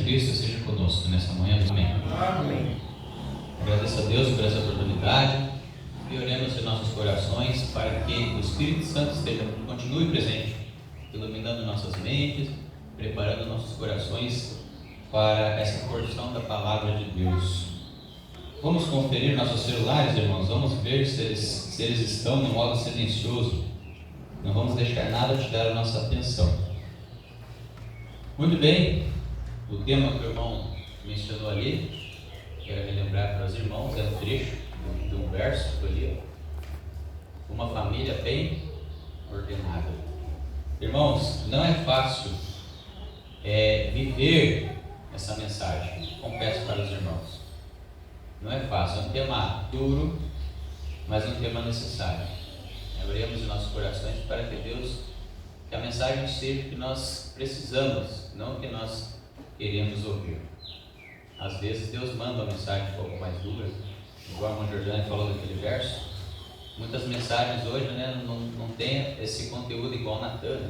Cristo seja conosco nessa manhã. Amém. Amém. Agradeço a Deus por essa oportunidade e oremos em nossos corações para que o Espírito Santo continue presente, iluminando nossas mentes, preparando nossos corações para essa porção da palavra de Deus. Vamos conferir nossos celulares, irmãos. Vamos ver se eles estão no modo silencioso. Não vamos deixar nada tirar a nossa atenção. Muito bem, o tema que o irmão mencionou ali, quero relembrar para os irmãos, é um trecho de um verso ali, uma família bem ordenada. Irmãos, não é fácil viver essa mensagem, confesso para os irmãos. Não é fácil, é um tema duro, mas um tema necessário. Abrimos os nossos corações para que a mensagem seja o que nós precisamos, não o que nós queremos ouvir. Às vezes Deus manda uma mensagem um pouco mais dura, igual a irmã Jordânia falou daquele verso. Muitas mensagens hoje não tem esse conteúdo igual na Natan,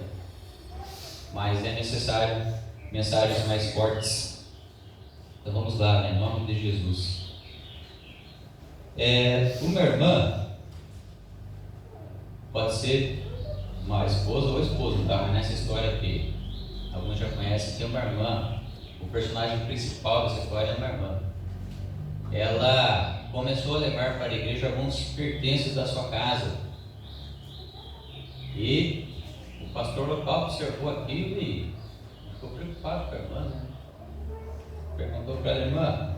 mas é necessário mensagens mais fortes. Então vamos lá, em nome de Jesus. Uma irmã pode ser uma esposa ou esposo, tá? Mas nessa história aqui, alguns já conhecem, tem uma irmã. O personagem principal dessa história é uma irmã. Ela começou a levar para a igreja alguns pertences da sua casa. E o pastor local observou aquilo e ficou preocupado com a irmã, né? Perguntou para ela: irmã,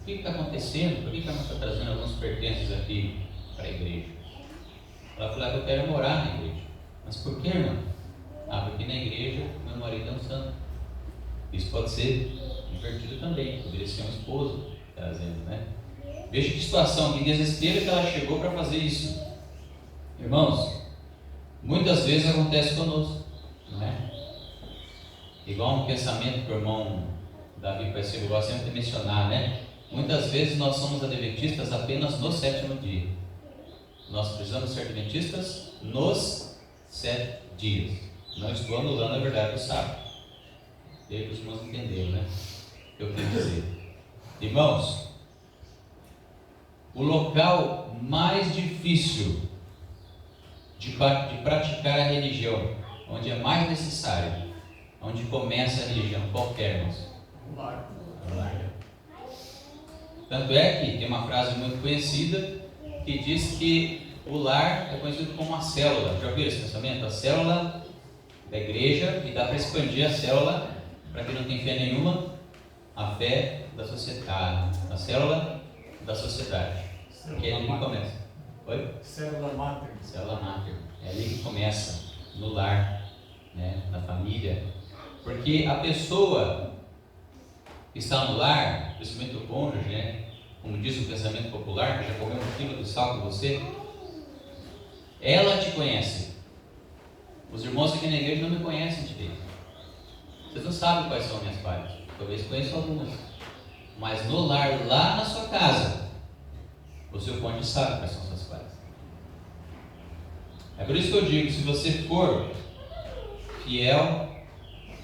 o que está acontecendo? Por que a irmã está trazendo alguns pertences aqui para a igreja? Ela falou: eu quero morar na igreja. Mas por que, irmã? Porque na igreja meu marido é um santo. Isso pode ser invertido também, poderia ser um esposo trazendo, né? Veja que situação, que desespero que ela chegou para fazer isso. Irmãos, muitas vezes acontece conosco, não é? Igual um pensamento que o irmão Davi Paisivo gosta sempre de mencionar, né? Muitas vezes nós somos adventistas apenas no sétimo dia. Nós precisamos ser adventistas nos 7 dias. Não estou anulando a verdade do sábado. E aí os irmãos entenderam, né? O que eu quero dizer. Irmãos, o local mais difícil de praticar a religião, onde é mais necessário, onde começa a religião, qualquer, irmãos? O lar. Tanto é que tem uma frase muito conhecida que diz que o lar é conhecido como a célula. Já ouviram esse pensamento? A célula da igreja, e dá para expandir a célula, para quem não tem fé nenhuma, a fé da sociedade. A célula da sociedade. Que é ali que começa. Oi? Célula máter. Célula máter. É ali que começa, no lar, né? Na família. Porque a pessoa que está no lar, principalmente o cônjuge, né? Como diz o pensamento popular, que já comeu um quilo de sal com você, ela te conhece. Os irmãos aqui na igreja não me conhecem direito. Vocês não sabem quais são minhas falhas. Talvez conheçam algumas. Mas no lar, lá na sua casa, o seu cônjuge sabe quais são suas falhas. É por isso que eu digo, se você for fiel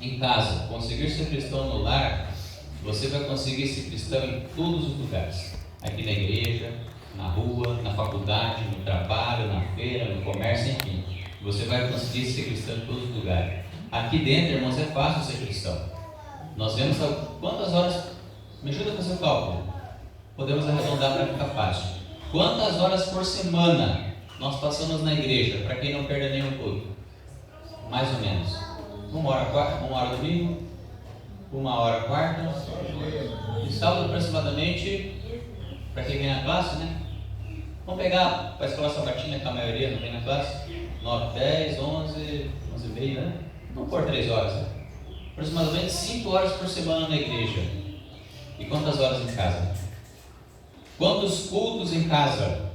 em casa, conseguir ser cristão no lar, você vai conseguir ser cristão em todos os lugares. Aqui na igreja, na rua, na faculdade, no trabalho, na feira, no comércio, enfim. Você vai conseguir ser cristão em todos os lugares. Aqui dentro, irmãos, é fácil ser cristão. Nós vemos quantas horas, me ajuda a fazer o cálculo, podemos arredondar para ficar fácil. Quantas horas por semana nós passamos na igreja, para quem não perde nenhum culto? Mais ou menos. 1 hora domingo, 1 hora quarta, e sábado aproximadamente, para quem vem na classe, né? Vamos pegar para a escola sabatina, que a maioria não vem na classe, 9, 10, 11, 11 e meia, né? Vamos por 3 horas, né? Aproximadamente 5 horas por semana na igreja. E quantas horas em casa? Quantos cultos em casa?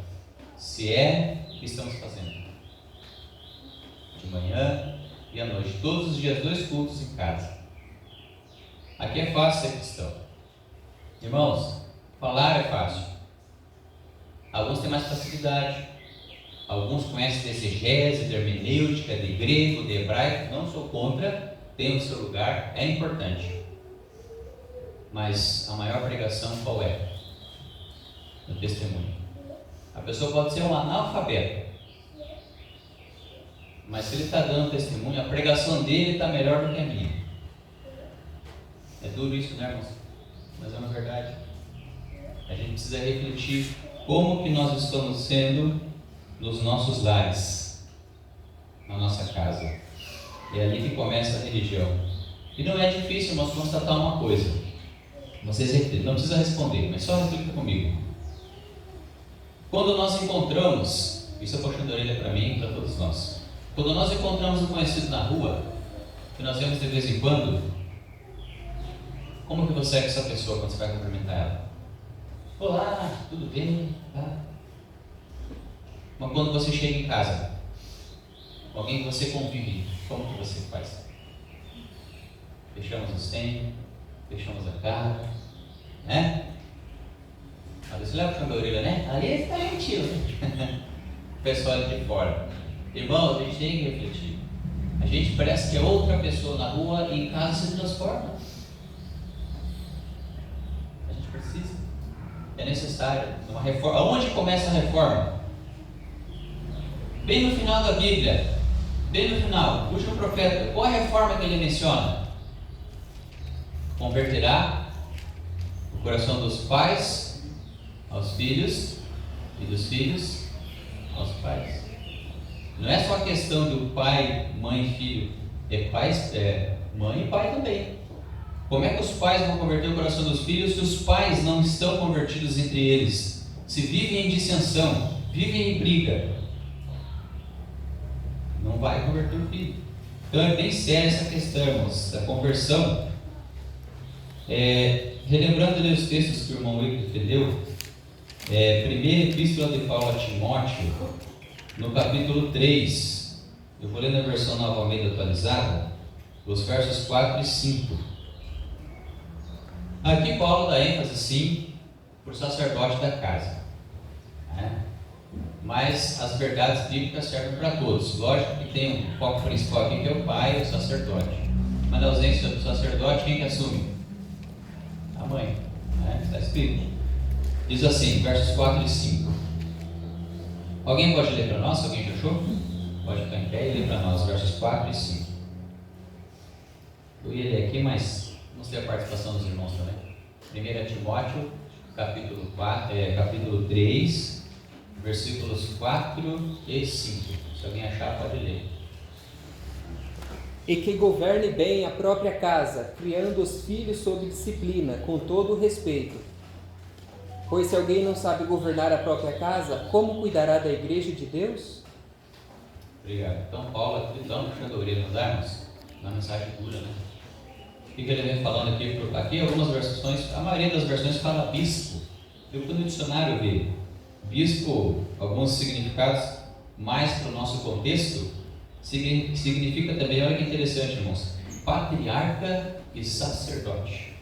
Se é que estamos fazendo? De manhã e à noite. Todos os dias 2 cultos em casa. Aqui é fácil ser cristão. Irmãos, falar é fácil. Alguns têm mais facilidade. Alguns conhecem de exegese, de hermenêutica, de grego, de hebraico. Não sou contra, tem o seu lugar, é importante. Mas a maior pregação qual é? O testemunho. A pessoa pode ser um analfabeto, mas se ele está dando testemunho, a pregação dele está melhor do que a minha. É duro isso, né, irmãos? Mas é uma verdade. A gente precisa refletir como que nós estamos sendo nos nossos lares, na nossa casa. É ali que começa a religião. E não é difícil, irmãos, constatar uma coisa. Vocês não precisam responder, mas só reflita comigo. Quando nós encontramos, isso é puxando a orelha para mim e para todos nós. Quando nós encontramos um conhecido na rua, que nós vemos de vez em quando, como que você é com essa pessoa quando você vai cumprimentar ela? Olá, tudo bem? Tá? Mas quando você chega em casa, alguém que você convive, como que você faz? Fechamos o senho, fechamos a cara, né? Aí você leva puxando a orelha, né? Ali está gentil. O pessoal de fora. Irmão, a gente tem que refletir. A gente parece que é outra pessoa na rua e em casa se transforma. A gente precisa. É necessário uma reforma. Aonde começa a reforma? Bem no final da Bíblia. Bem no final. Puxa o profeta. Qual a reforma que ele menciona? Converterá o coração dos pais aos filhos e dos filhos aos pais. Não é só a questão do pai, mãe e filho, é mãe e pai também. Como é que os pais vão converter o coração dos filhos se os pais não estão convertidos entre eles? Se vivem em dissensão, vivem em briga, não vai converter o filho. Então é bem séria essa questão, irmãos, da conversão. Relembrando os textos que o irmão Wilker deu, primeira epístola de Paulo a Timóteo, no capítulo 3, eu vou ler na versão Nova Almeida atualizada, os versos 4 e 5. Aqui Paulo dá ênfase sim para o sacerdote da casa, né? Mas as verdades bíblicas servem para todos. Lógico que tem um foco principal aqui que é o pai e o sacerdote, mas na ausência do sacerdote, quem que assume? A mãe, né? Está escrito. Diz assim, versos 4 e 5. Alguém pode ler para nós? Alguém já achou? Pode ficar em pé e ler para nós, versos 4 e 5. Eu ia ler aqui, mas vamos ter a participação dos irmãos também. 1 Timóteo, capítulo 3, versículos 4 e 5. Se alguém achar, pode ler. E que governe bem a própria casa, criando os filhos sob disciplina, com todo o respeito. Pois se alguém não sabe governar a própria casa, como cuidará da igreja de Deus? Obrigado. Então Paulo aqui está puxando a orelha, não dá, irmãos? Uma mensagem dura, né? O que ele vem falando aqui? Aqui algumas versões, a maioria das versões fala bispo. Eu fui no dicionário ver bispo, alguns significados mais para o nosso contexto, significa também, olha que interessante, irmãos, patriarca e sacerdote.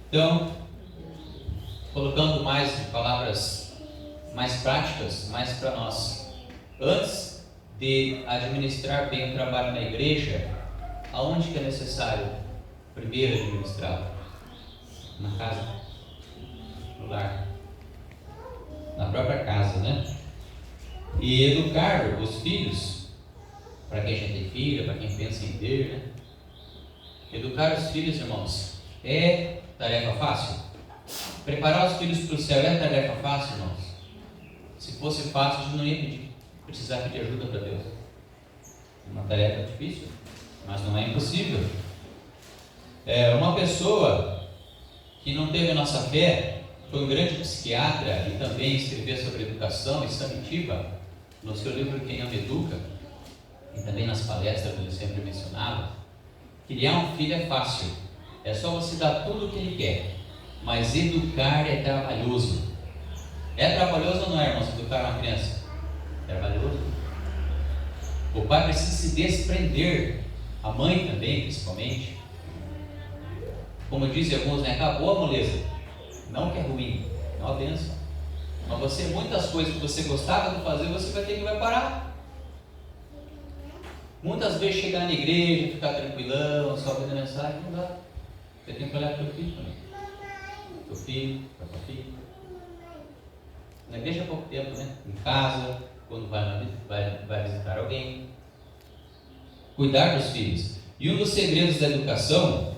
Então, colocando mais palavras mais práticas, mais para nós, antes de administrar bem o trabalho na igreja, aonde que é necessário primeiro administrar? Na casa, no lar, na própria casa, né? E educar os filhos, para quem já tem filho, para quem pensa em ter, né? Educar os filhos, irmãos, é tarefa fácil? Preparar os filhos para o céu é tarefa fácil, irmãos? Se fosse fácil, a gente não ia precisar pedir ajuda para Deus. É uma tarefa difícil, mas não é impossível. Uma pessoa que não teve a nossa fé, foi um grande psiquiatra e também escreveu sobre educação e Samitiba, no seu livro Quem Ama Educa, e também nas palestras que ele sempre mencionava. Criar um filho é fácil, é só você dar tudo o que ele quer. Mas educar é trabalhoso. É trabalhoso ou não é, irmãos, educar uma criança? É trabalhoso. O pai precisa se desprender, a mãe também, principalmente. Como dizem alguns, né? Acabou a moleza. Não que é ruim, é uma bênção. Mas muitas coisas que você gostava de fazer, você vai ter que parar. Muitas vezes chegar na igreja, ficar tranquilão, só vendo mensagem, não dá. Você tem que olhar para o teu filho também. Teu filho, para tua filha. Na igreja há pouco tempo, né? Em casa, quando vai visitar alguém. Cuidar dos filhos. E um dos segredos da educação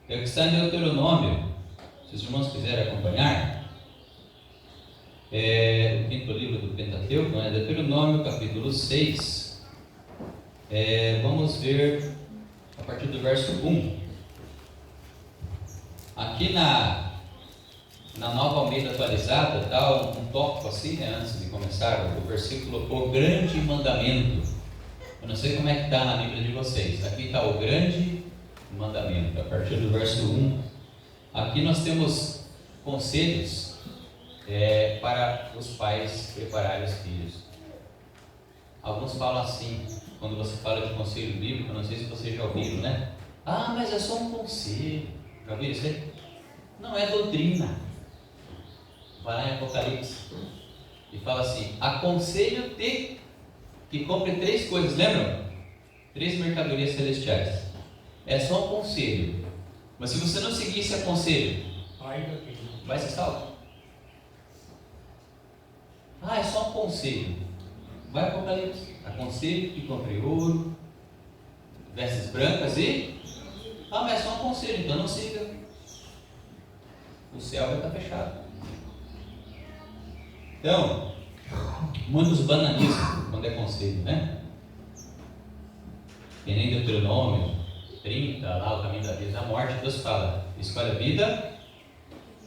é o que está em Deuteronômio. Se os irmãos quiserem acompanhar, o quinto livro do Pentateuco, né? Deuteronômio, capítulo 6. Vamos ver a partir do verso 1. Aqui na Nova Almeida Atualizada, dá um tópico assim, né, antes de começar, o versículo, o grande mandamento. Eu não sei como é que está na Bíblia de vocês. Aqui está o grande mandamento, a partir do verso 1. Aqui nós temos conselhos para os pais prepararem os filhos. Alguns falam assim, quando você fala de conselho bíblico, não sei se vocês já ouviram, né? Ah, mas é só um conselho. Já ouviram isso aí? Não é doutrina. Vai lá em Apocalipse e fala assim: aconselho-te que compre 3 coisas, lembram? 3 mercadorias celestiais. É só um conselho. Mas se você não seguir esse aconselho, vai ser salvo. Ah, é só um conselho. Vai ao Apocalipse. Aconselho que compre ouro, vestes brancas e... Ah, mas é só um conselho, então não siga. O céu vai estar fechado. Então, muitos banalizam quando é conselho, né? Que nem Deuteronômio 30, lá o caminho da vida e da morte, Deus fala: escolhe a vida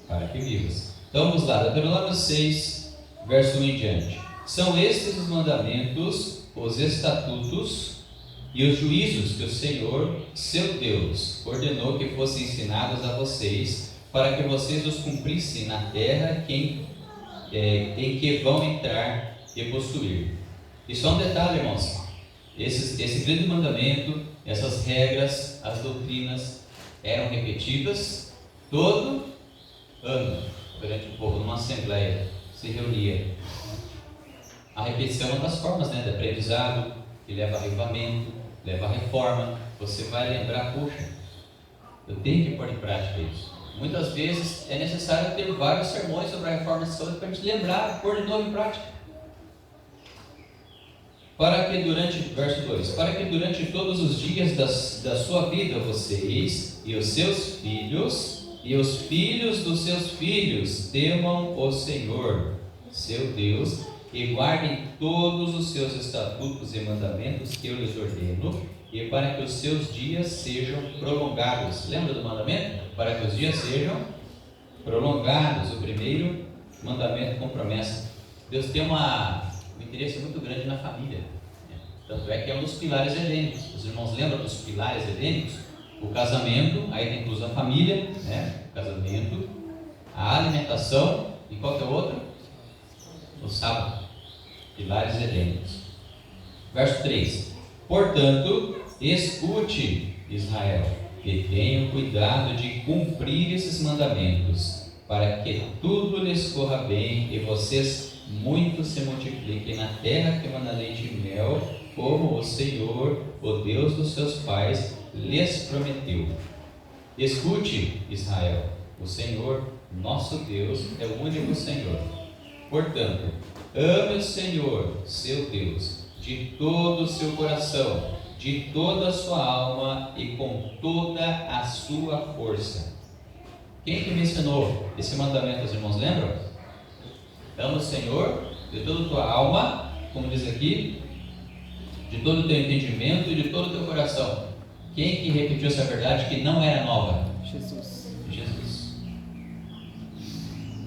para que vivas. Então vamos lá, Deuteronômio 6, verso 1 em diante. São estes os mandamentos, os estatutos e os juízos que o Senhor, seu Deus, ordenou que fossem ensinados a vocês, para que vocês os cumprissem na terra em que vão entrar e possuir. E só um detalhe, irmãos: esse grande mandamento, essas regras, as doutrinas eram repetidas todo ano perante o povo, numa assembleia se reunia. A repetição é uma das formas, né, de aprendizado, que leva a avivamento, leva a reforma. Você vai lembrar: puxa, eu tenho que pôr em prática isso. Muitas vezes é necessário ter vários sermões sobre a reforma de saúde para a gente lembrar, pôr de novo em prática. Verso 2: para que durante todos os dias da sua vida vocês e os seus filhos e os filhos dos seus filhos temam o Senhor, seu Deus, e guardem todos os seus estatutos e mandamentos que eu lhes ordeno, e para que os seus dias sejam prolongados. Lembra do mandamento? Para que os dias sejam prolongados. O primeiro mandamento com promessa. Deus tem um interesse muito grande na família. Tanto é que é um dos pilares helênicos. Os irmãos lembram dos pilares helênicos? O casamento, aí tem incluso a família, né? O casamento, a alimentação e qual que é o outro? O sábado. Pilares helênicos. Verso 3: portanto, escute, Israel, e tenha cuidado de cumprir esses mandamentos, para que tudo lhes corra bem e vocês muito se multipliquem na terra que emana leite e mel, como o Senhor, o Deus dos seus pais, lhes prometeu. Escute, Israel, o Senhor, nosso Deus, é o único Senhor. Portanto, ame o Senhor, seu Deus, de todo o seu coração, de toda a sua alma e com toda a sua força. Quem que me ensinou esse mandamento, os irmãos lembram? Ama o Senhor de toda a tua alma, como diz aqui, de todo o teu entendimento e de todo o teu coração. Quem que repetiu essa verdade que não era nova? Jesus.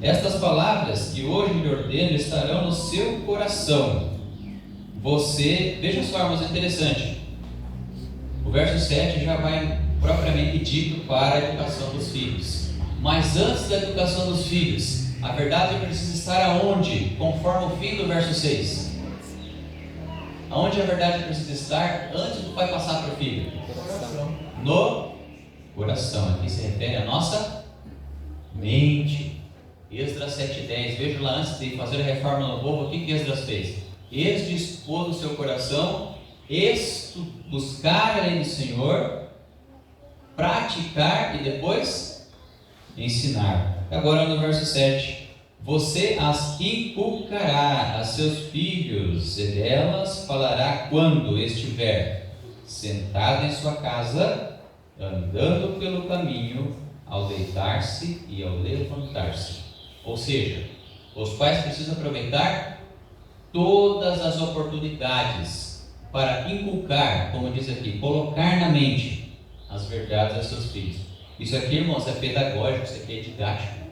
Estas palavras que hoje lhe ordeno estarão no seu coração. Você, veja só, irmãos, é interessante. O verso 7 já vai propriamente dito para a educação dos filhos. Mas antes da educação dos filhos, a verdade precisa estar aonde? Conforme o fim do verso 6. Aonde a verdade precisa estar antes do pai passar para o filho? No coração. Aqui se refere à nossa mente. Esdras 7:10. Veja lá, antes de fazer a reforma no povo, o que Esdras fez? Dispôs o seu coração, buscar a lei do Senhor praticar e depois ensinar. Agora no verso 7. Você as inculcará a seus filhos, e delas falará quando estiver sentado em sua casa, andando pelo caminho, ao deitar-se e ao levantar-se. Ou seja, os pais precisam aproveitar todas as oportunidades para inculcar, como diz aqui, colocar na mente as verdades aos seus filhos. Isso aqui, irmãos, é pedagógico, isso aqui é didático.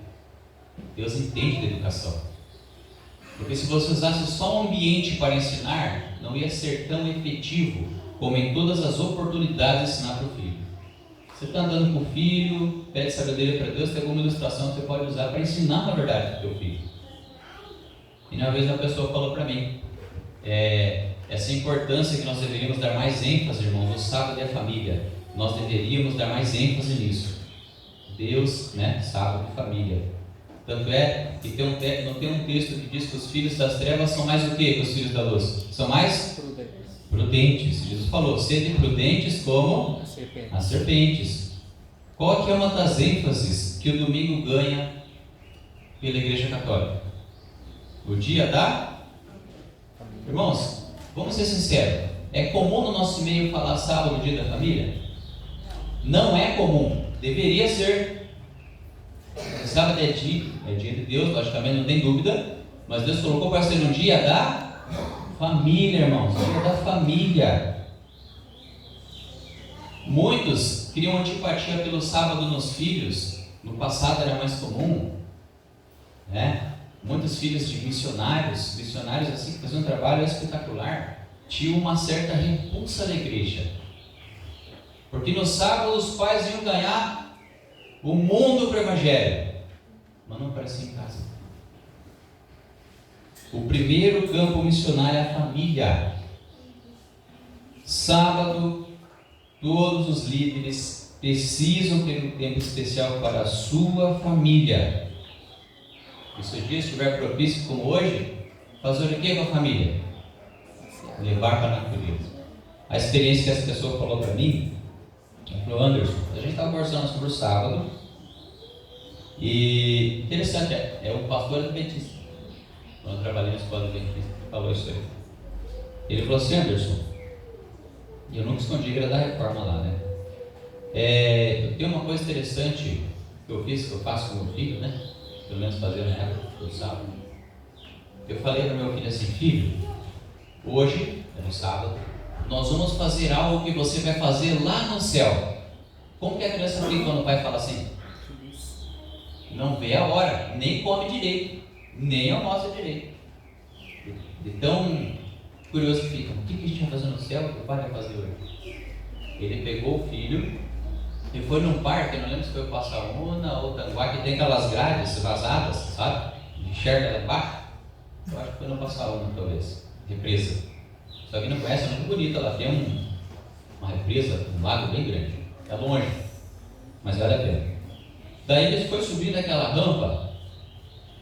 Deus entende da educação. Porque se você usasse só um ambiente para ensinar, não ia ser tão efetivo como em todas as oportunidades de ensinar para o filho. Você está andando com o filho, pede sabedoria para Deus, tem alguma ilustração que você pode usar para ensinar a verdade para o teu filho. E uma vez uma pessoa falou para mim, essa importância que nós deveríamos dar mais ênfase, irmãos, no sábado e a família. Nós deveríamos dar mais ênfase nisso. Deus, sábado e família. Tanto é que não tem um texto que diz que os filhos das trevas são mais o que os filhos da luz? São mais prudentes. Jesus falou, sede prudentes como as serpentes. Qual que é uma das ênfases que o domingo ganha pela Igreja Católica? O dia da... Irmãos, vamos ser sinceros. É comum no nosso meio falar sábado, o dia da família? Não é comum. Deveria ser. Sábado é dia de Deus, logicamente, não tem dúvida. Mas Deus colocou para ser um dia da família, irmãos. Dia da família. Muitos criam antipatia pelo sábado nos filhos. No passado era mais comum, Muitos filhos de missionários assim que faziam um trabalho espetacular, tinham uma certa repulsa da igreja, porque no sábado os pais iam ganhar o mundo para o evangelho, mas não aparecia em casa. O primeiro campo missionário é a família. Sábado, todos os líderes precisam ter um tempo especial para a sua família. E se o dia estiver propício como hoje, fazer o que com a família? Levar para a natureza. A experiência que essa pessoa falou para mim, ela falou, Anderson, a gente estava conversando sobre o sábado, e interessante, é um pastor adventista, quando eu trabalhei na escola adventista, ele falou isso aí. Ele falou assim, Anderson, eu nunca escondi a igreja da reforma lá, eu tenho uma coisa interessante que eu faço com meu filho, pelo menos fazer na época do sábado. Eu falei para meu filho assim, filho, hoje, é no sábado, nós vamos fazer algo que você vai fazer lá no céu. Como que a criança fica quando o pai fala assim? Não vê a hora, nem come direito, nem almoça direito. De tão curioso que fica, o que a gente vai fazer no céu que o pai vai fazer hoje? Ele pegou o filho e foi num parque, eu não lembro se foi o Passaúna ou Tanguá, que tem aquelas grades vazadas, sabe? Enxerga lá embaixo. Eu acho que foi no Passaúna, talvez, represa. Só que não conhece, é muito bonita, ela tem uma represa, um lago bem grande. É longe, mas vale a pena. Daí ele foi subindo aquela rampa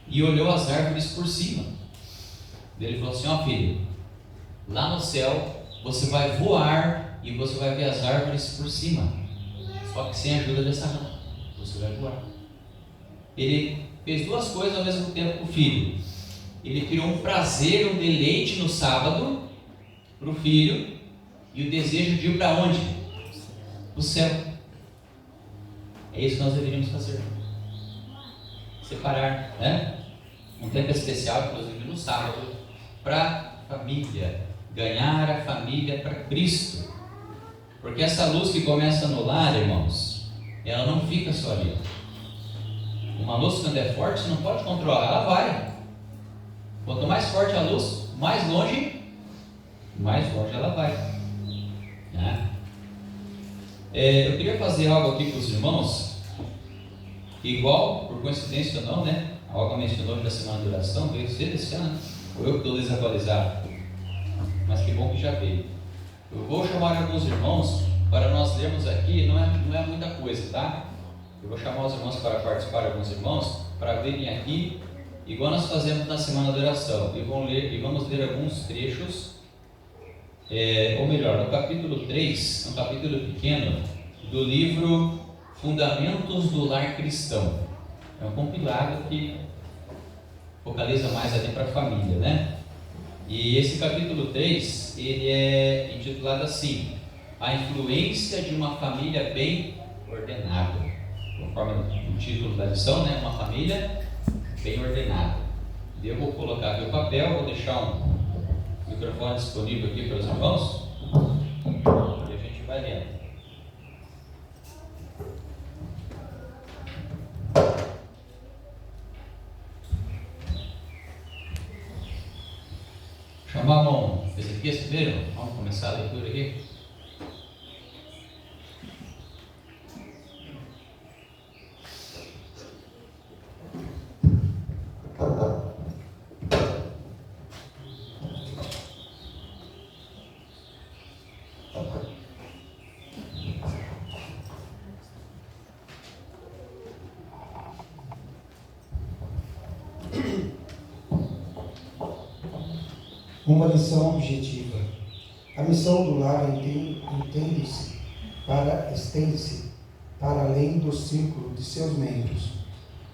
e olhou as árvores por cima. Daí ele falou assim, filho, lá no céu você vai voar e você vai ver as árvores por cima, só que sem a ajuda dessa rampa, você vai voar. Ele fez duas coisas ao mesmo tempo com o filho. Ele criou um prazer, um deleite no sábado para o filho, e o desejo de ir para onde? Para o céu. É isso que nós deveríamos fazer. Separar, um tempo especial, inclusive no sábado, para a família. Ganhar a família para Cristo. Porque essa luz que começa no lar, irmãos, ela não fica só ali. Uma luz, quando é forte, você não pode controlar, ela vai. Quanto mais forte a luz, mais longe ela vai. Eu queria fazer algo aqui para os irmãos, igual, por coincidência ou não, a Olga mencionou da semana de oração, veio cedo esse ano, ou eu que estou desatualizado, mas que bom que já veio. Eu vou chamar alguns irmãos para nós lermos aqui, não é muita coisa, tá? Eu vou chamar os irmãos para participar, alguns irmãos, para virem aqui, igual nós fazemos na semana de oração, e vamos ler alguns trechos, ou melhor, no capítulo 3, um capítulo pequeno, do livro Fundamentos do Lar Cristão. É um compilado que focaliza mais ali para a família, né? E esse capítulo 3, ele é intitulado assim: A influência de uma família bem ordenada. Conforme o título da lição, né? Uma família bem ordenada. Eu vou colocar aqui o papel, vou deixar um microfone disponível aqui para os irmãos e a gente vai lendo. Chamamos Ezequias primeiro? Vamos começar a leitura aqui. Uma lição objetiva. A missão do lar estende-se para além do círculo de seus membros.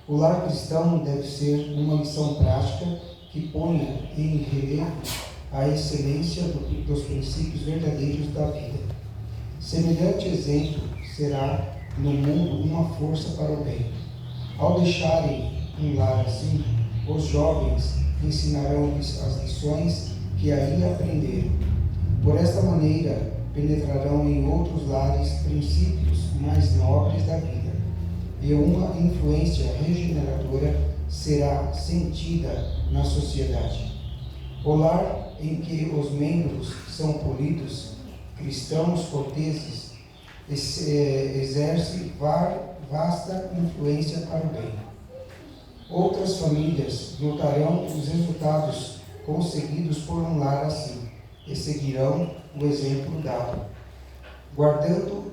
O lar cristão deve ser uma lição prática que ponha em relevo a excelência dos princípios verdadeiros da vida. Semelhante exemplo será no mundo uma força para o bem. Ao deixarem um lar assim, os jovens ensinarão as lições que aí aprenderam. Por esta maneira, penetrarão em outros lares princípios mais nobres da vida, e uma influência regeneradora será sentida na sociedade. O lar em que os membros são polidos, cristãos corteses, exerce vasta influência para o bem. Outras famílias notarão os resultados conseguidos por um lar assim e seguirão o exemplo dado, guardando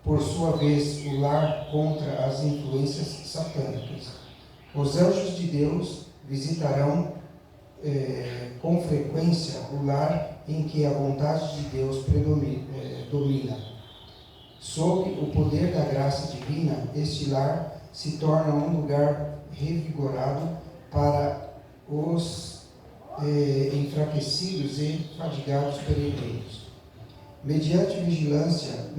por sua vez o lar contra as influências satânicas. Os anjos de Deus visitarão com frequência o lar em que a vontade de Deus domina. Sob o poder da graça divina, este lar se torna um lugar revigorado para os enfraquecidos e fadigados peregrinos. Mediante vigilância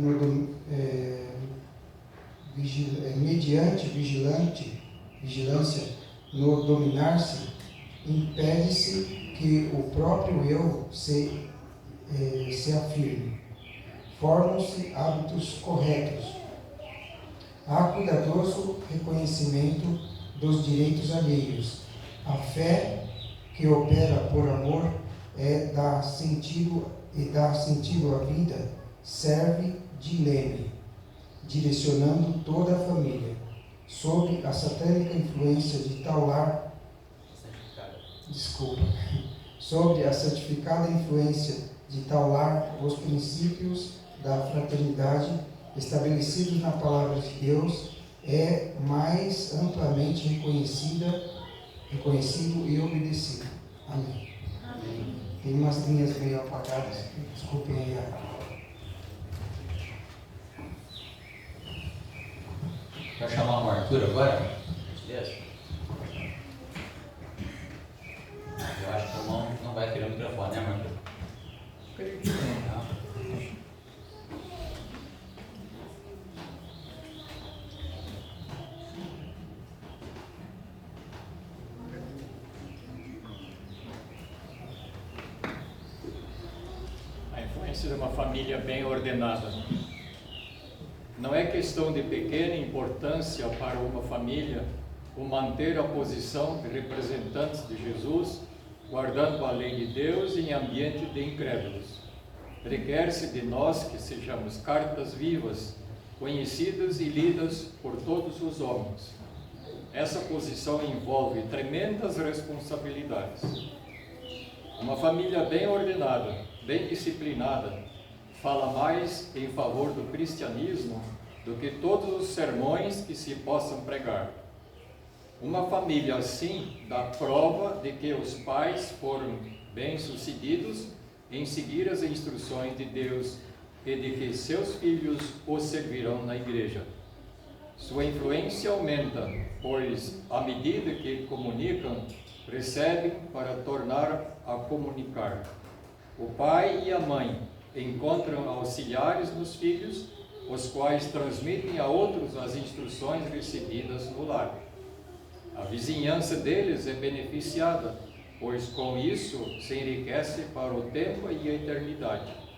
no dominar-se, impede-se que o próprio eu se afirme. Formam-se hábitos corretos. Há cuidadoso reconhecimento dos direitos alheios. A fé que opera por amor dá sentido à vida, serve de leme, direcionando toda a família. Sob a satânica influência de tal lar, sobre a santificada influência de tal lar, os princípios da fraternidade estabelecidos na palavra de Deus é mais amplamente reconhecido e obedecido. Amém. Amém. Tem umas linhas meio apagadas, desculpem aí. Vai chamar o Arthur agora? Beleza? Eu acho que o irmão não vai querer o microfone, né, Arthur? Creio que não. De uma família bem ordenada. Não é questão de pequena importância para uma família o manter a posição de representantes de Jesus, guardando a lei de Deus em ambiente de incrédulos. Requer-se de nós que sejamos cartas vivas, conhecidas e lidas por todos os homens. Essa posição envolve tremendas responsabilidades. Uma família bem ordenada, bem disciplinada, fala mais em favor do cristianismo do que todos os sermões que se possam pregar. Uma família assim dá prova de que os pais foram bem-sucedidos em seguir as instruções de Deus e de que seus filhos o servirão na igreja. Sua influência aumenta, pois, à medida que comunicam, recebem para tornar a comunicar. O pai e a mãe encontram auxiliares nos filhos, os quais transmitem a outros as instruções recebidas no lar. A vizinhança deles é beneficiada, pois com isso se enriquece para o tempo e a eternidade.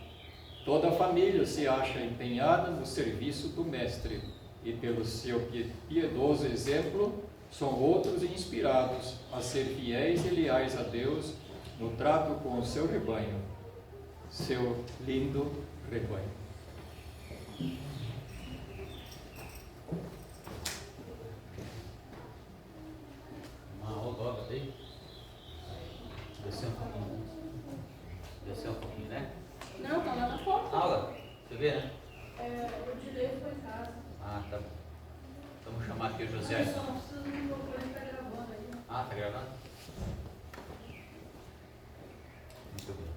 Toda a família se acha empenhada no serviço do Mestre, e pelo seu piedoso exemplo, são outros inspirados a ser fiéis e leais a Deus no trato com o seu rebanho, seu lindo rebanho. Uma rodada aí. Desceu um pouquinho. Desceu um pouquinho, né? Não, tá lá na foto. Aula, você vê, né? O direito foi em casa. Ah, tá. Vamos chamar aqui o José. Só não precisa do microfone, tá gravando aí. Ah, tá gravando? Muito bem.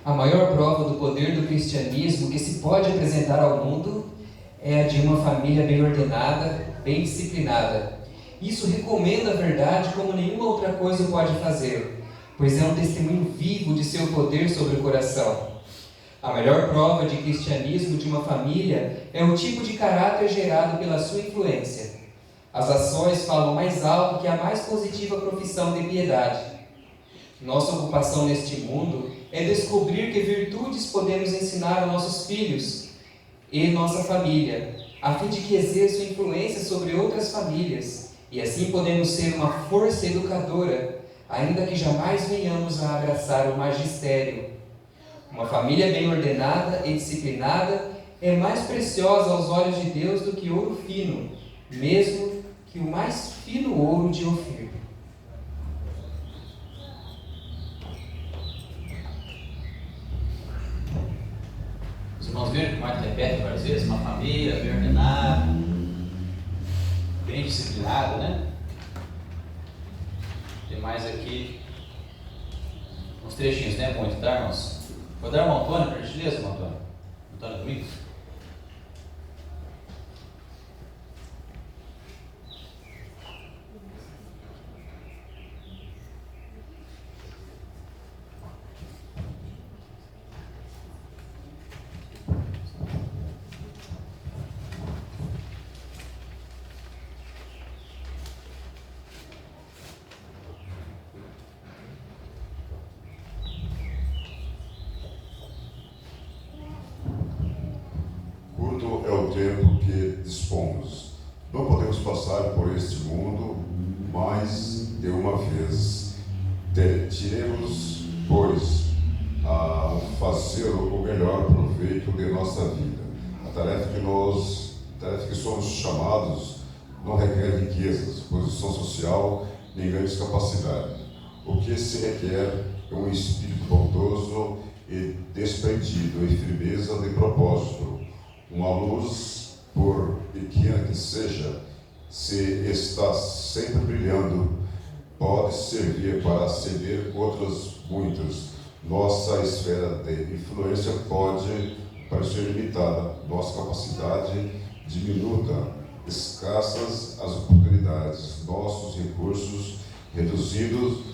A maior prova do poder do cristianismo que se pode apresentar ao mundo é a de uma família bem ordenada, bem disciplinada. Isso recomenda a verdade como nenhuma outra coisa pode fazer, pois é um testemunho vivo de seu poder sobre o coração. A melhor prova de cristianismo de uma família é o tipo de caráter gerado pela sua influência. As ações falam mais alto que a mais positiva profissão de piedade. Nossa ocupação neste mundo é descobrir que virtudes podemos ensinar aos nossos filhos e nossa família, a fim de que exerçam influência sobre outras famílias, e assim podemos ser uma força educadora, ainda que jamais venhamos a abraçar o magistério. Uma família bem ordenada e disciplinada é mais preciosa aos olhos de Deus do que ouro fino, mesmo que o mais fino ouro de Ofir. Os irmãos viram que o Marco repete várias vezes? Uma família bem ordenada, bem disciplinada, né? Tem mais aqui uns trechinhos, né? Muito, tá, irmãos? Vou dar um Antônio, por gentileza, Antônio. Antônio Domingos. Curto é o tempo que dispomos. Não podemos passar por este mundo mais de uma vez. Tiremos, pois, a fazer o melhor proveito de nossa vida. A tarefa que somos chamados não requer riquezas, posição social, nem grandes capacidades. O que se requer é um espírito bondoso e desprendido e firmeza de propósito. Uma luz, por pequena que seja, se está sempre brilhando, pode servir para acender outras muitas. Nossa esfera de influência pode parecer limitada, nossa capacidade diminuta, escassas as oportunidades, nossos recursos reduzidos.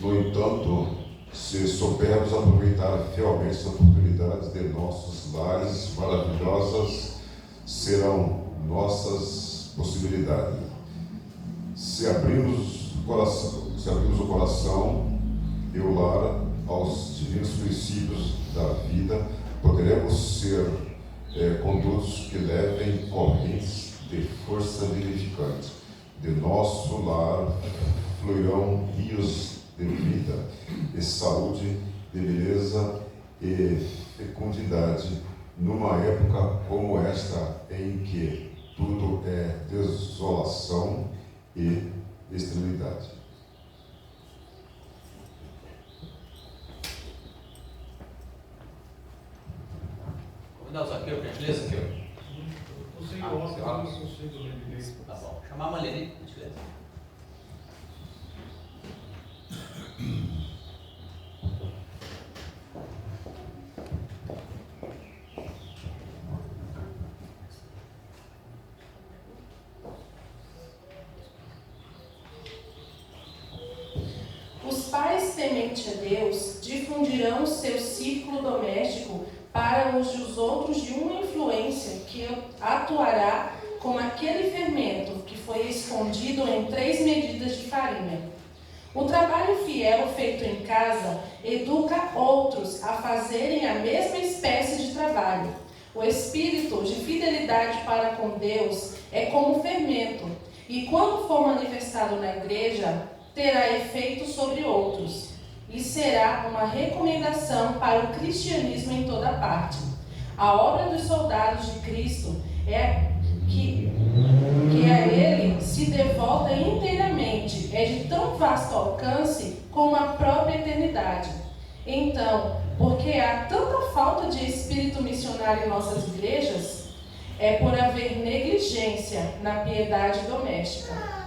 No entanto, se soubermos aproveitar fielmente as oportunidades de nossos lares maravilhosas, serão nossas possibilidades. Se abrirmos o coração e o lar aos divinos princípios da vida, poderemos ser condutos que levem correntes de força vivificante. De nosso lar fluirão rios de vida, de saúde, de beleza e fecundidade, numa época como esta, em que tudo é desolação e esterilidade. Convidar o Zaqueu, por gentileza, Zaqueu. Consigo seu óculos, óculos? não consigo ler direito. Tá bom. Chamar a Malene, por gentileza. Os pais tementes a Deus difundirão seu círculo doméstico para os dos outros de uma influência que atuará como aquele fermento que foi escondido em 3 medidas de farinha. O trabalho fiel feito em casa educa outros a fazerem a mesma espécie de trabalho. O espírito de fidelidade para com Deus é como fermento, e quando for manifestado na igreja, terá efeito sobre outros, e será uma recomendação para o cristianismo em toda parte. A obra dos soldados de Cristo é que a Ele se devota inteiramente, é de tão vasto alcance como a própria eternidade. Então, porque há tanta falta de espírito missionário em nossas igrejas, é por haver negligência na piedade doméstica.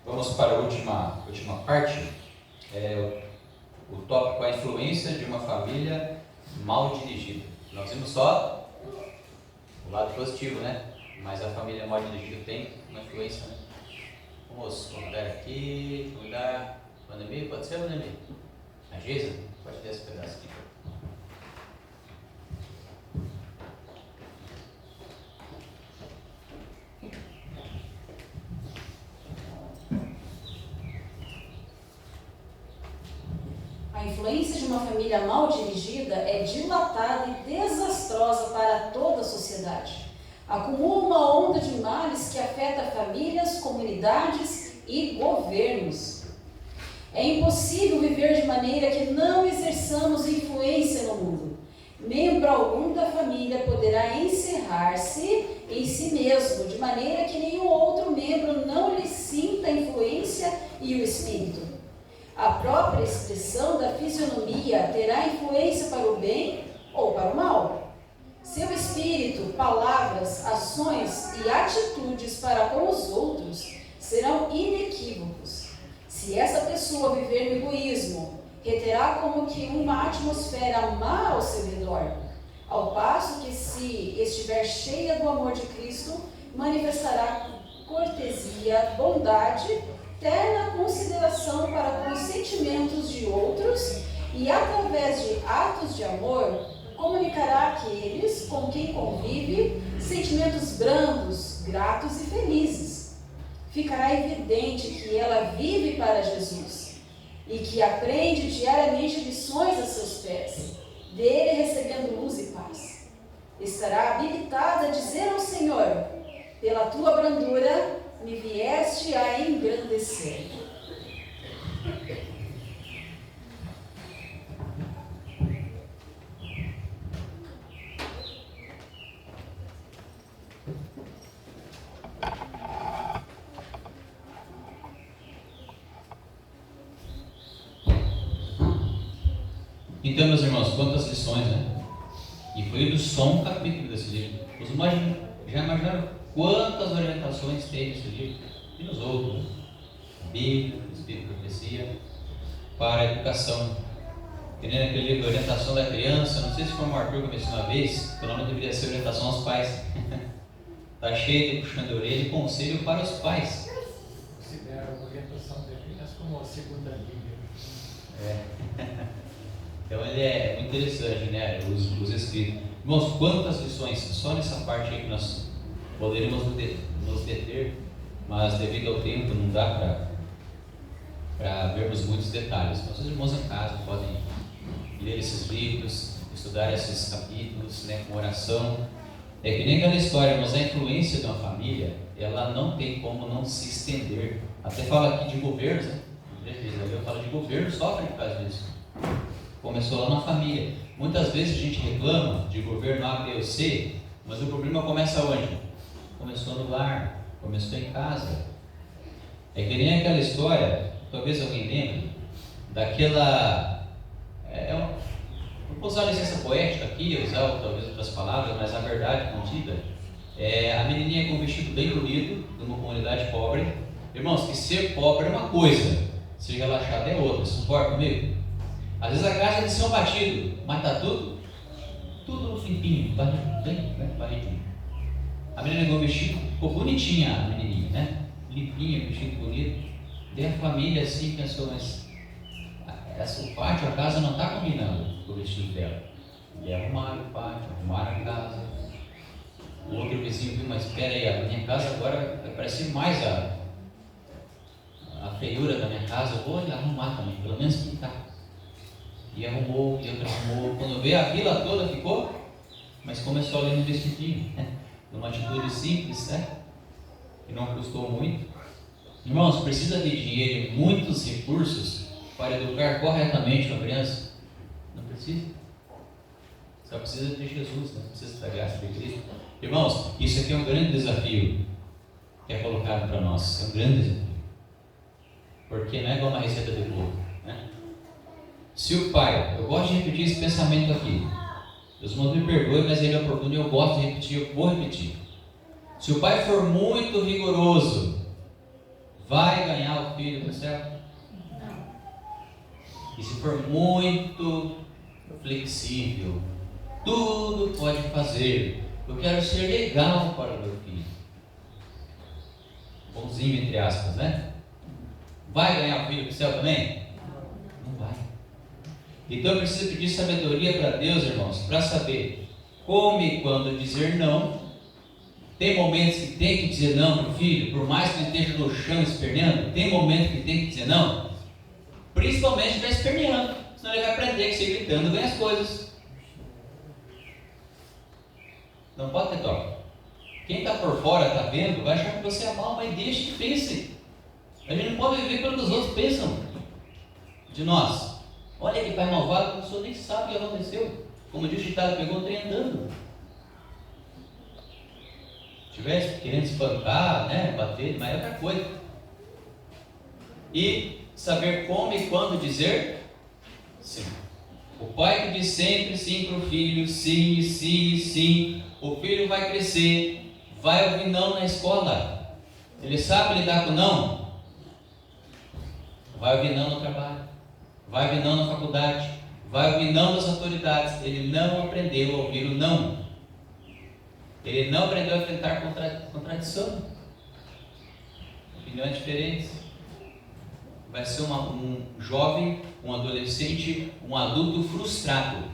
Vamos para a última parte. O tópico é a influência de uma família mal dirigida. Nós vimos só o lado positivo, né? Mas a família mal dirigida tem uma influência, né? Vamos convidar aqui, convidar o Anemir, pode ser o Anemir? A Geisa? Pode ter esse pedaço aqui. A influência de uma família mal dirigida é dilatada e desastrosa para toda a sociedade. Acumula uma onda de males que afeta famílias, comunidades e governos. É impossível viver de maneira que não exerçamos influência no mundo. Membro algum da família poderá encerrar-se em si mesmo, de maneira que nenhum outro membro não lhe sinta a influência e o espírito. A própria expressão da fisionomia terá influência para o bem ou para o mal. Seu espírito, palavras, ações e atitudes para com os outros serão inequívocos. Se essa pessoa viver no egoísmo, reterá como que uma atmosfera má ao seu redor, ao passo que, se estiver cheia do amor de Cristo, manifestará cortesia, bondade, terna consideração para com os sentimentos de outros e, através de atos de amor, comunicará àqueles com quem convive sentimentos brandos, gratos e felizes. Ficará evidente que ela vive para Jesus e que aprende diariamente lições a seus pés, dele recebendo luz e paz. Estará habilitada a dizer ao Senhor: pela tua brandura me vieste a engrandecer. Então, meus irmãos, quantas lições, né? E foi do só um capítulo desse livro. Os já imaginaram quantas orientações tem nesse livro? E nos outros, né? Bíblia, Espírito e Profecia, para a educação. Tem aquele livro, Orientação da Criança, não sei se foi o Arthur que mencionou uma vez, pelo nome deveria ser Orientação aos Pais. Está cheio de puxão de orelha e conselho para os pais. Considera a orientação de crianças como a segunda Bíblia. Então ele é muito interessante, né? Os escritos. Irmãos, quantas lições, só nessa parte aí que nós poderíamos nos deter, mas devido ao tempo não dá para vermos muitos detalhes. Mas os irmãos em casa podem ler esses livros, estudar esses capítulos, né, com oração. É que nem aquela história, mas a influência de uma família, ela não tem como não se estender. Até fala aqui de governos, né? Eu falo de governo, sofre por causa disso. Começou lá na família. Muitas vezes a gente reclama de governo A, B ou C, mas o problema começa onde? Começou no lar, começou em casa. É que nem aquela história talvez alguém lembre, daquela... vou usar a licença poética aqui, usar talvez outras palavras, mas a verdade contida é a menininha com um vestido bem bonito, de uma comunidade pobre. Irmãos, que ser pobre é uma coisa, ser relaxado é outra, você concorda comigo? Às vezes a casa é de São Batido, mas está tudo limpinho, bem barriguinho. A menina com o vestido, ficou bonitinha a menininha, né? Limpinha, vestido bonito. Daí a família assim pensou, mas o pátio, a casa não está combinando com o vestido dela. E arrumaram o pátio, arrumaram a casa. O outro vizinho viu, mas espera aí, a minha casa agora parece mais a feiura da minha casa, eu vou arrumar também, pelo menos pintar. E arrumou, e outro arrumou. Quando veio a vila toda ficou, mas começou ali no vestidinho, né? Numa atitude simples, né? Que não custou muito. Irmãos, precisa de dinheiro e muitos recursos para educar corretamente uma criança? Não precisa. Só precisa de Jesus, não precisa da graça de Cristo. Irmãos, isso aqui é um grande desafio que é colocado para nós. É um grande desafio. Porque não é igual uma receita de bolo, né? Se o pai, eu gosto de repetir esse pensamento aqui. Deus não me perdoe, mas ele é oportuno e eu gosto de repetir, eu vou repetir. Se o pai for muito rigoroso, vai ganhar o filho do céu? Não. E se for muito flexível, tudo pode fazer. Eu quero ser legal para o meu filho. Bonzinho entre aspas, né? Vai ganhar o filho do céu também? Não vai. Então eu preciso pedir sabedoria para Deus, irmãos, para saber como e quando dizer não. Tem momentos que tem que dizer não para o filho, por mais que ele esteja no chão esperneando, tem momentos que tem que dizer não, principalmente se estiver esperneando, senão ele vai aprender que se gritando ganha as coisas. Não pode ter toque. Quem está por fora, está vendo, vai achar que você é mal, mas deixe que pense. A gente não pode viver pelo que os outros pensam de nós. Olha que pai malvado, a pessoa nem sabe o que aconteceu. Como diz o ditado, pegou o trem andando. Se tivesse querendo espancar, né, bater, mas é outra coisa. E saber como e quando dizer sim. O pai que diz sempre sim para o filho, sim, sim, sim. O filho vai crescer, vai ouvir não na escola. Ele sabe lidar com não? Vai ouvir não no trabalho, vai ouvir não na faculdade, vai ouvir não das autoridades. Ele não aprendeu a ouvir o não. Ele não aprendeu a enfrentar contradição, opiniões diferentes. Vai ser um jovem, um adolescente, um adulto frustrado,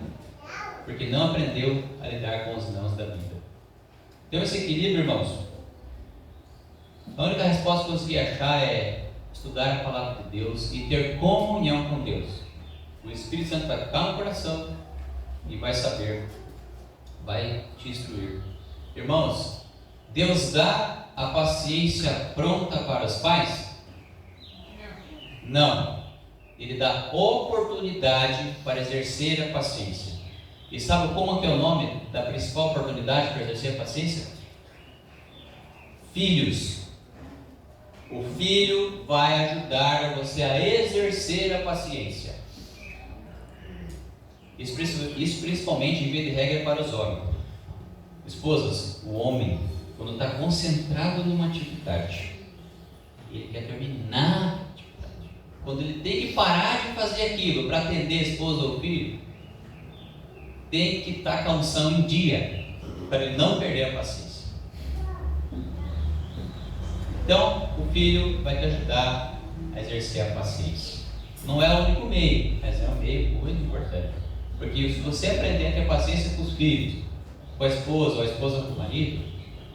porque não aprendeu a lidar com os nãos da vida. Então esse equilíbrio, irmãos, a única resposta que eu consegui achar é estudar a palavra de Deus e ter comunhão com Deus. O Espírito Santo vai tocar no coração e vai saber, vai te instruir. Irmãos, Deus dá a paciência pronta para os pais? Não. Ele dá oportunidade para exercer a paciência. E sabe como que é o nome da principal oportunidade para exercer a paciência? Filhos. O filho vai ajudar você a exercer a paciência. Isso principalmente, em via de regra, é para os homens. Esposas, o homem, quando está concentrado numa atividade, ele quer terminar a atividade. Quando ele tem que parar de fazer aquilo para atender a esposa ou o filho, tem que estar com a unção em dia, para ele não perder a paciência. Então, o filho vai te ajudar a exercer a paciência. Não é o único meio, mas é um meio muito importante. Porque se você aprender a ter paciência com os filhos, com a esposa ou a esposa com o marido,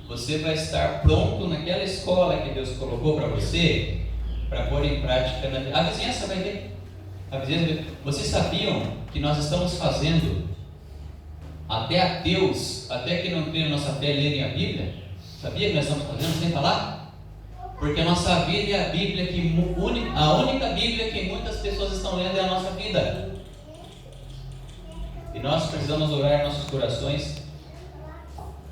você vai estar pronto naquela escola que Deus colocou para você, para pôr em prática na vida. A vizinhança vai ver. Vocês sabiam que nós estamos fazendo até ateus, até que não tenham nossa fé lerem a Bíblia? Sabia que nós estamos fazendo sem falar? Porque a nossa vida é a Bíblia a única Bíblia que muitas pessoas estão lendo é a nossa vida. E nós precisamos orar em nossos corações.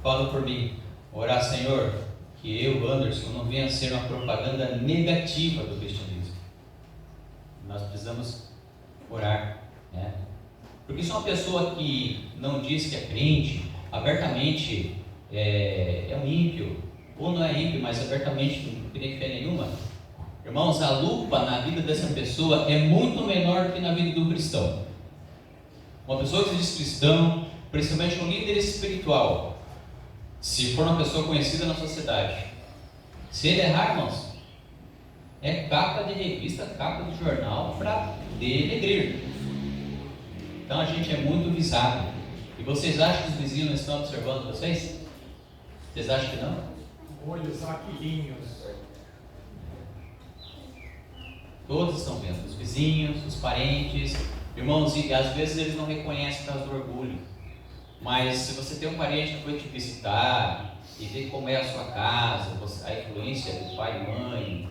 Falo por mim, orar, Senhor, que eu, Anderson, não venha a ser uma propaganda negativa do cristianismo, nós precisamos orar, né? Porque se uma pessoa que não diz que é crente, abertamente é um ímpio, ou não é ímpio, mas abertamente não tem fé nenhuma, irmãos, a lupa na vida dessa pessoa é muito menor do que na vida do cristão. Uma pessoa que se diz cristão, principalmente um líder espiritual, se for uma pessoa conhecida na sociedade, se ele errar, irmãos, é capa de revista, capa de jornal para denegrir. Então a gente é muito visado. E vocês acham que os vizinhos não estão observando vocês? Vocês acham que não? Olhos aquilinhos. Todos estão vendo, os vizinhos, os parentes, irmãos, e às vezes eles não reconhecem por causa do orgulho. Mas se você tem um parente que foi te visitar e vê como é a sua casa, a influência do pai e mãe,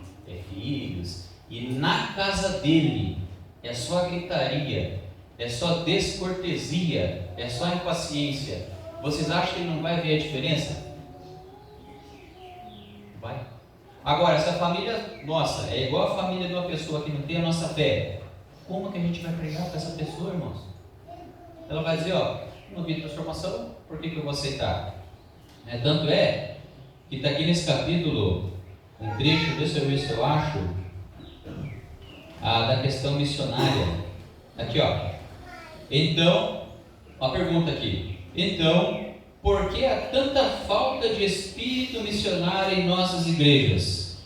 filhos, e na casa dele é só gritaria, é só descortesia, é só impaciência, vocês acham que ele não vai ver a diferença? Vai. Agora, se a família nossa é igual a família de uma pessoa que não tem a nossa fé, como que a gente vai pregar para essa pessoa, irmãos? Ela vai dizer, ó, não vi transformação, por que eu vou aceitar? Tanto é que está aqui nesse capítulo um trecho, deixa eu ver se eu acho, da questão missionária. Aqui, ó. Então, uma pergunta aqui. Então, por que há tanta falta de espírito missionário em nossas igrejas?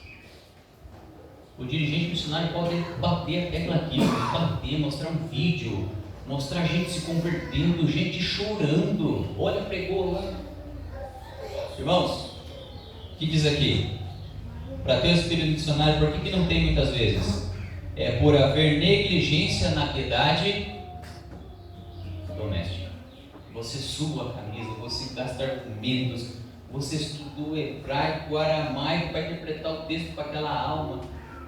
O dirigente missionário pode bater a tecla aqui, bater, mostrar um vídeo, mostrar gente se convertendo, gente chorando. Olha, pregou lá. Irmãos, o que diz aqui? Para ter o espírito missionário, por que não tem muitas vezes? É por haver negligência na piedade doméstica. Você sua a camisa, você gasta argumentos, você estudou hebraico, aramaico para interpretar o texto para aquela alma,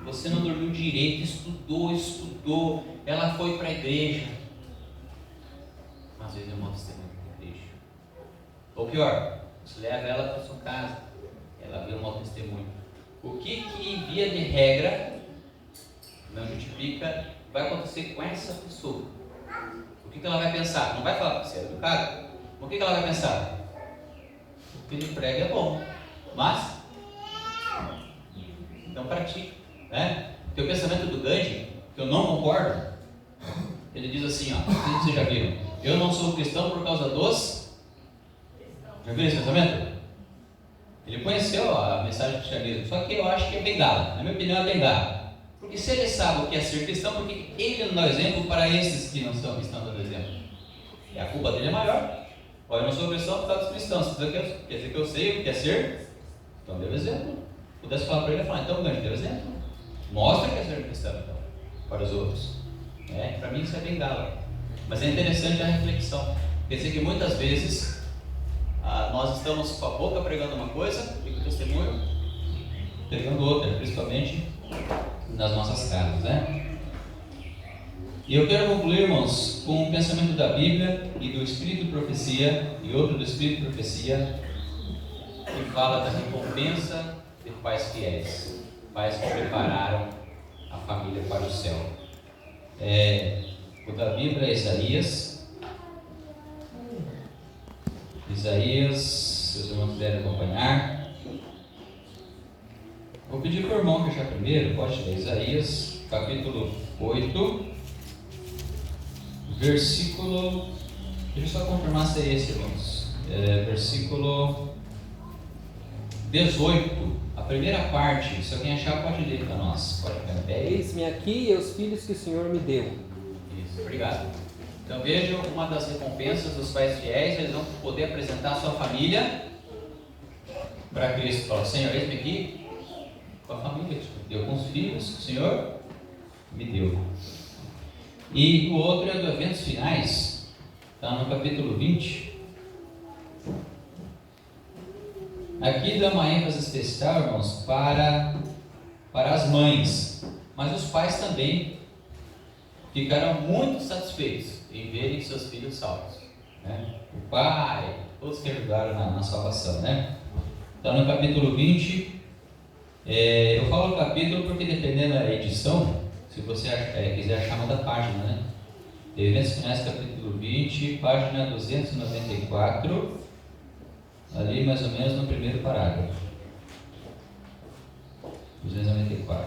você não dormiu direito, estudou, ela foi para a igreja. Às vezes é um mau testemunho da igreja. Ou pior, você leva ela para sua casa, ela vê um mau testemunho. O que via de regra, não justifica, vai acontecer com essa pessoa? O que ela vai pensar? Não vai falar que você é educado? O que ela vai pensar? O que ele prega é bom, mas não pratica, né? Tem o pensamento do Gandhi, que eu não concordo. Ele diz assim, ó, não sei se vocês já viram, eu não sou cristão por causa dos... Já viram esse pensamento? Ele conheceu a mensagem do cristianismo, só que eu acho que é bengala, na minha opinião é bengala. Porque se ele sabe o que é ser cristão, por que ele não dá exemplo para esses que não estão dando exemplo? E a culpa dele é maior. Olha, eu não sou cristão por causa dos cristãos, quer dizer que eu sei o que é ser, então deu exemplo. Pudesse falar para ele, falar, então Gandhi, deu exemplo. Mostra que é ser cristão, então, para os outros. Para mim isso é bengala. Mas é interessante a reflexão. Quer dizer que muitas vezes nós estamos com a boca pregando uma coisa e com o testemunho pregando outra, principalmente nas nossas casas, né? E eu quero concluir, irmãos, com um pensamento da Bíblia e do Espírito de Profecia, e outro do Espírito de Profecia, que fala da recompensa de pais fiéis, pais que prepararam a família para o céu. O da Bíblia é Isaías, se os irmãos quiserem acompanhar. Vou pedir para o irmão fechar primeiro, pode ler Isaías, capítulo 8, versículo, deixa eu só confirmar se é esse, irmãos, versículo 18, a primeira parte, se alguém achar pode ler para nós, pode ficar em pé. Eis-me aqui e os filhos que o Senhor me deu. Isso, obrigado. Então vejam, uma das recompensas dos pais fiéis, eles vão poder apresentar a sua família para Cristo. Fala, Senhor, eis-me aqui com a família que o Senhor deu, com os filhos que o Senhor me deu. E o outro é do Eventos Finais, está no capítulo 20. Aqui dá uma ênfase especial, irmãos, para as mães, mas os pais também ficaram muito satisfeitos em verem seus filhos salvos, né? O pai, todos que ajudaram na salvação, né? Então no capítulo 20, eu falo capítulo porque dependendo da edição, Se você quiser achar uma da página, né? Evidências Finais, capítulo 20, página 294, ali mais ou menos no primeiro parágrafo. 294.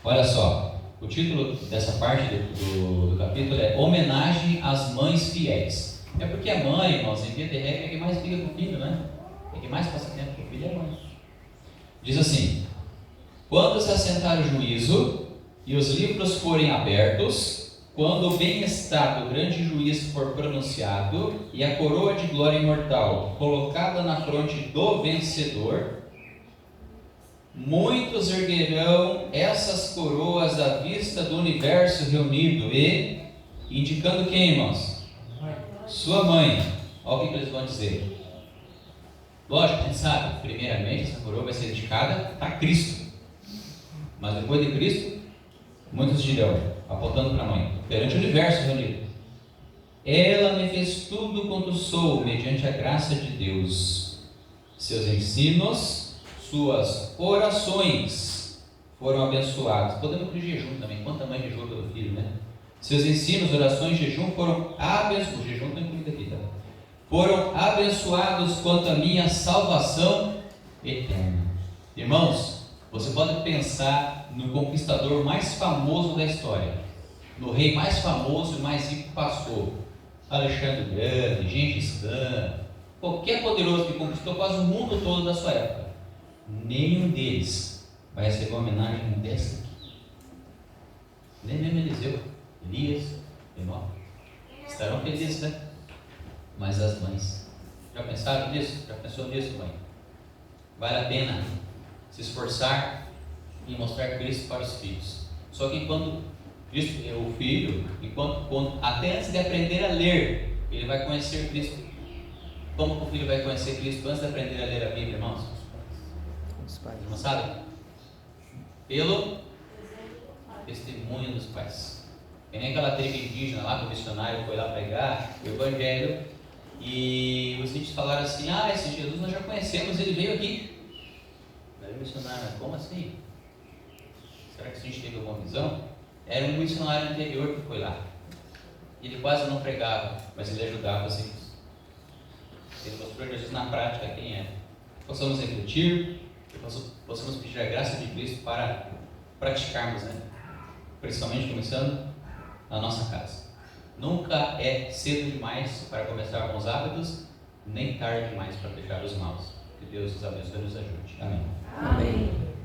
Olha só, o título dessa parte do capítulo é Homenagem às Mães Fiéis. É porque a mãe, irmãos, em via de regra, é que mais briga com o filho, né? É que mais passa tempo com o filho é a mãe. Diz assim: quando se assentar o juízo e os livros forem abertos, quando o bem-estar do grande juiz for pronunciado e a coroa de glória imortal colocada na fronte do vencedor, muitos erguerão essas coroas à vista do universo reunido e, indicando quem, irmãos? Sua mãe. Olha o que eles vão dizer. Lógico, a gente sabe, primeiramente essa coroa vai ser dedicada a Cristo. Mas depois de Cristo, muitos dirão, apontando para a mãe, perante o universo reunido: ela me fez tudo quanto sou, mediante a graça de Deus. Seus ensinos, suas orações foram abençoados. Podemos incluir jejum também. Quanta mãe jejum pelo filho, né? Seus ensinos, orações, jejum foram abençoados. O jejum está incluído aqui, tá? Foram abençoados quanto a minha salvação eterna. Irmãos, você pode pensar no conquistador mais famoso da história, no rei mais famoso e mais rico que passou. Alexandre o Grande, Gengis Khan, qualquer poderoso que conquistou quase o mundo todo da sua época, nenhum deles vai receber uma homenagem dessa aqui. Nem mesmo Eliseu, Elias, Enoque. Estarão felizes, né? Mas as mães, já pensaram nisso? Já pensou nisso, mãe? Vale a pena se esforçar em mostrar Cristo para os filhos. Só que quando Cristo é o filho, até antes de aprender a ler, ele vai conhecer Cristo. Como o filho vai conhecer Cristo antes de aprender a ler a Bíblia, irmãos? Os pais. Não sabe? Pelo testemunho dos pais. Que nem aquela tribo indígena lá, que o missionário foi lá pregar o Evangelho, e os índios falaram assim: ah, esse Jesus nós já conhecemos, ele veio aqui. Daí o missionário: como assim? Será que a gente teve alguma visão? Era um missionário anterior que foi lá. Ele quase não pregava, mas ele ajudava os índios. Ele mostrou Jesus na prática quem é. Possamos refletir, possamos pedir a graça de Cristo para praticarmos, né? Principalmente começando na nossa casa. Nunca é cedo demais para começar bons hábitos, nem tarde demais para deixar os maus. Que Deus nos abençoe e nos ajude. Amém. Amém.